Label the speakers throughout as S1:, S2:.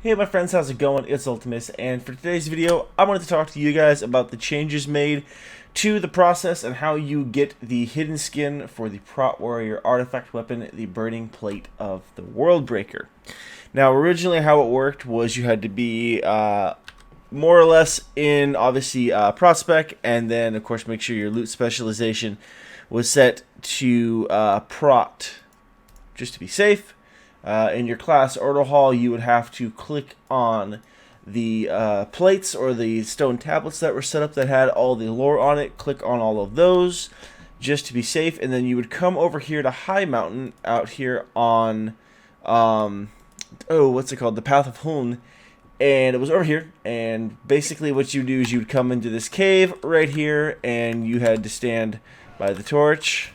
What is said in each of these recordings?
S1: Hey my friends, how's it going? It's Ultimus, and for today's video, I wanted to talk to you guys about the changes made to the process and how you get the hidden skin for the Prot Warrior artifact weapon, the Burning Plate of the Worldbreaker. Now, originally how it worked was you had to be more or less in, obviously, Prot spec, and then, of course, make sure your loot specialization was set to Prot, just to be safe. In your class order hall, you would have to click on the plates or the stone tablets that were set up that had all the lore on it. Click on all of those just to be safe, and then you would come over here to High Mountain out here on what's it called, the Path of Huln, and it was over here. And basically what you do is you would come into this cave right here, and you had to stand by the torch,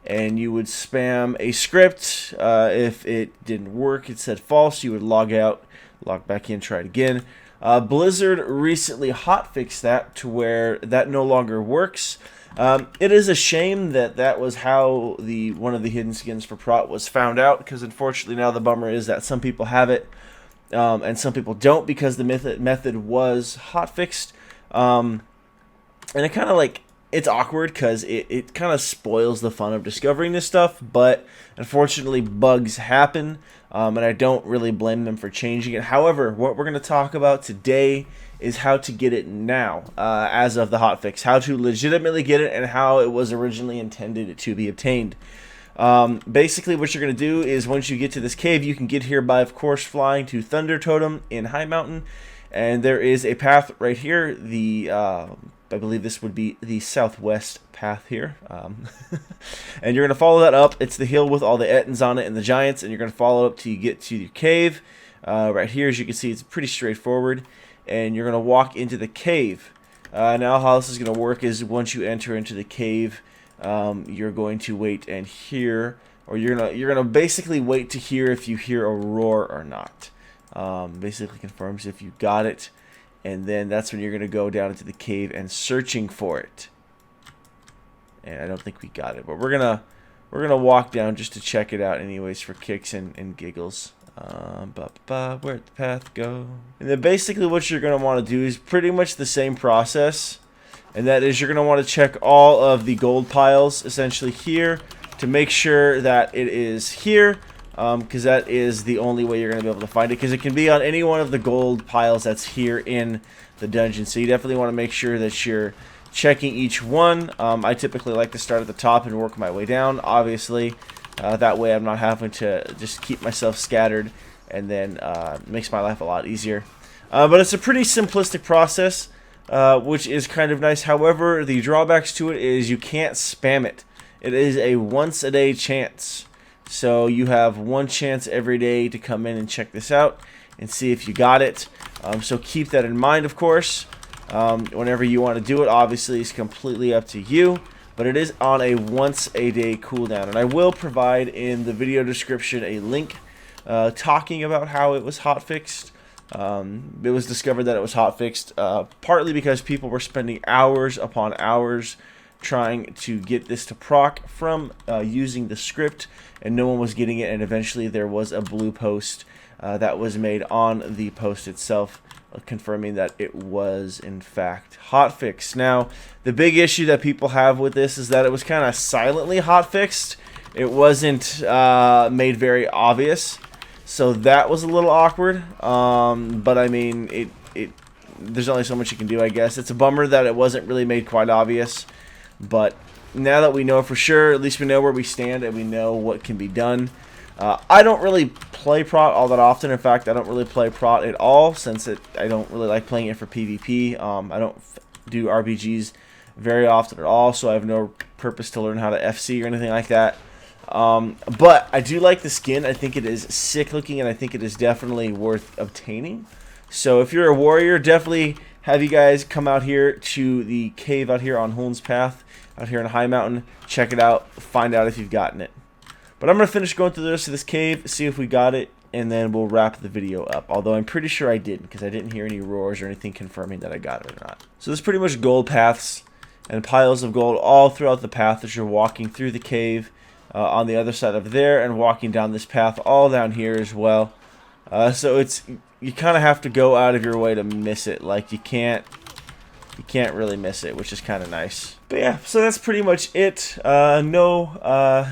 S1: and you would spam a script. If it didn't work, it said false, you would log out, log back in, try it again. Blizzard recently hotfixed that to where that no longer works. It is a shame that that was how one of the hidden skins for Prot was found out, because unfortunately now the bummer is that some people have it and some people don't, because the method was hotfixed. And it kind of like, it's awkward because it kind of spoils the fun of discovering this stuff, but unfortunately bugs happen, and I don't really blame them for changing it. However, what we're going to talk about today is how to get it now, as of the hotfix, how to legitimately get it, and how it was originally intended to be obtained. Basically what you're going to do is once you get to this cave, you can get here by, of course, flying to Thunder Totem in High Mountain, and there is a path right here, I believe this would be the southwest path here. And you're going to follow that up. It's the hill with all the Ettins on it and the giants, and you're going to follow up till you get to your cave. Right here, as you can see, it's pretty straightforward. And you're going to walk into the cave. Now how this is going to work is once you enter into the cave, you're going to wait and hear, or you're gonna basically wait to hear if you hear a roar or not. Basically confirms if you got it. And then that's when you're going to go down into the cave and searching for it. And I don't think we got it, but we're gonna walk down just to check it out anyways, for kicks and giggles. Where'd the path go? And then basically what you're going to want to do is pretty much the same process. And that is you're going to want to check all of the gold piles essentially here to make sure that it is here. Because that is the only way you're going to be able to find it, because it can be on any one of the gold piles that's here in the dungeon. So you definitely want to make sure that you're checking each one. I typically like to start at the top and work my way down, obviously. That way I'm not having to just keep myself scattered, and then makes my life a lot easier. But it's a pretty simplistic process, which is kind of nice. However, the drawbacks to it is you can't spam it. It is a once-a-day chance. So you have one chance every day to come in and check this out and see if you got it. So keep that in mind, of course. Whenever you want to do it, obviously it's completely up to you. But it is on a once-a-day cooldown. And I will provide in the video description a link talking about how it was hotfixed. It was discovered that it was hotfixed partly because people were spending hours upon hours trying to get this to proc from using the script, and no one was getting it, and eventually there was a blue post that was made on the post itself confirming that it was in fact hotfixed. Now the big issue that people have with this is that it was kind of silently hotfixed. It wasn't made very obvious, so that was a little awkward, but I mean there's only so much you can do, I guess. It's a bummer that it wasn't really made quite obvious. But now that we know for sure, at least we know where we stand and we know what can be done. I don't really play Prot all that often. In fact, I don't really play Prot at all, since I don't really like playing it for PvP. I don't do RPGs very often at all, so I have no purpose to learn how to FC or anything like that. But I do like the skin. I think it is sick looking, and I think it is definitely worth obtaining. So if you're a warrior, definitely have you guys come out here to the cave out here on Huln's Path, out here in High Mountain. Check it out, find out if you've gotten it. But I'm going to finish going through the rest of this cave, see if we got it, and then we'll wrap the video up. Although I'm pretty sure I didn't, because I didn't hear any roars or anything confirming that I got it or not. So there's pretty much gold paths and piles of gold all throughout the path as you're walking through the cave. On the other side of there, and walking down this path all down here as well. So you kind of have to go out of your way to miss it. Like you can't really miss it, which is kind of nice. But yeah, so that's pretty much it. No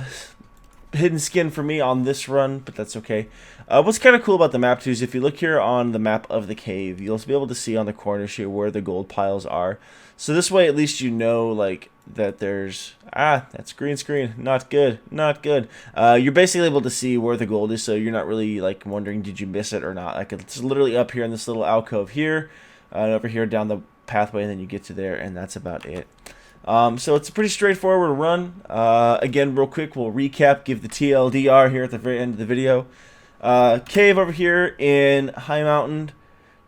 S1: hidden skin for me on this run, but that's okay. What's kind of cool about the map too is if you look here on the map of the cave, you'll be able to see on the corners here where the gold piles are. So this way at least you know like that there's that's green screen, not good, not good. You're basically able to see where the gold is, so you're not really like wondering did you miss it or not. Like it's literally up here in this little alcove here, and over here down the pathway, and then you get to there, and that's about it. So it's a pretty straightforward run. Again, real quick, we'll recap, give the TLDR here at the very end of the video. Cave over here in High Mountain.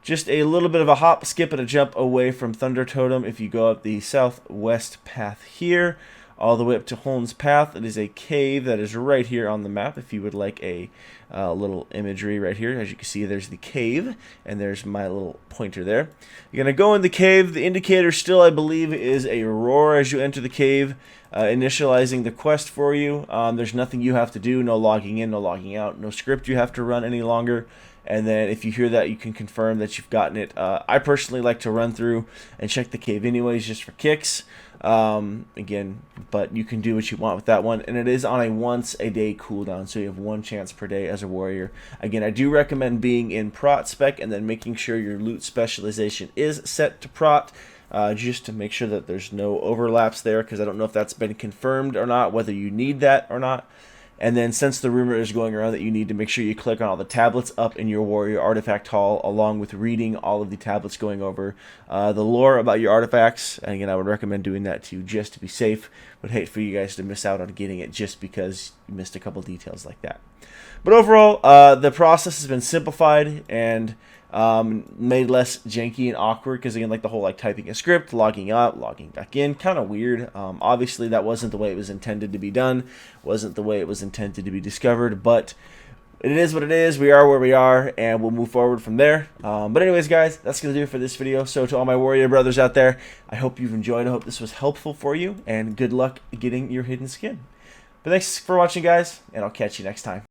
S1: Just a little bit of a hop, skip, and a jump away from Thunder Totem. If you go up the southwest path here, all the way up to Holmes Path, it is a cave that is right here on the map. If you would like a little imagery right here, as you can see, there's the cave, and there's my little pointer there. You're going to go in the cave. The indicator still, I believe, is a roar as you enter the cave, initializing the quest for you. There's nothing you have to do, no logging in, no logging out, no script you have to run any longer. And then if you hear that, you can confirm that you've gotten it. I personally like to run through and check the cave anyways, just for kicks. Again, but you can do what you want with that one, and it is on a once a day cooldown, so you have one chance per day as a warrior. Again, I do recommend being in Prot spec and then making sure your loot specialization is set to Prot, just to make sure that there's no overlaps there, because I don't know if that's been confirmed or not, whether you need that or not. And then since the rumor is going around that you need to make sure you click on all the tablets up in your warrior artifact hall, along with reading all of the tablets going over the lore about your artifacts. And again, I would recommend doing that too, just to be safe. Would hate for you guys to miss out on getting it just because you missed a couple details like that. But overall, the process has been simplified and made less janky and awkward, because again, like the whole like typing a script, logging out, logging back in, kind of weird. Obviously that wasn't the way it was intended to be done, wasn't the way it was intended to be discovered, but it is what it is. We are where we are, and we'll move forward from there. But anyways, guys, that's gonna do it for this video. So to all my warrior brothers out there, I hope you've enjoyed. I hope this was helpful for you, and good luck getting your hidden skin. But thanks for watching, guys, and I'll catch you next time.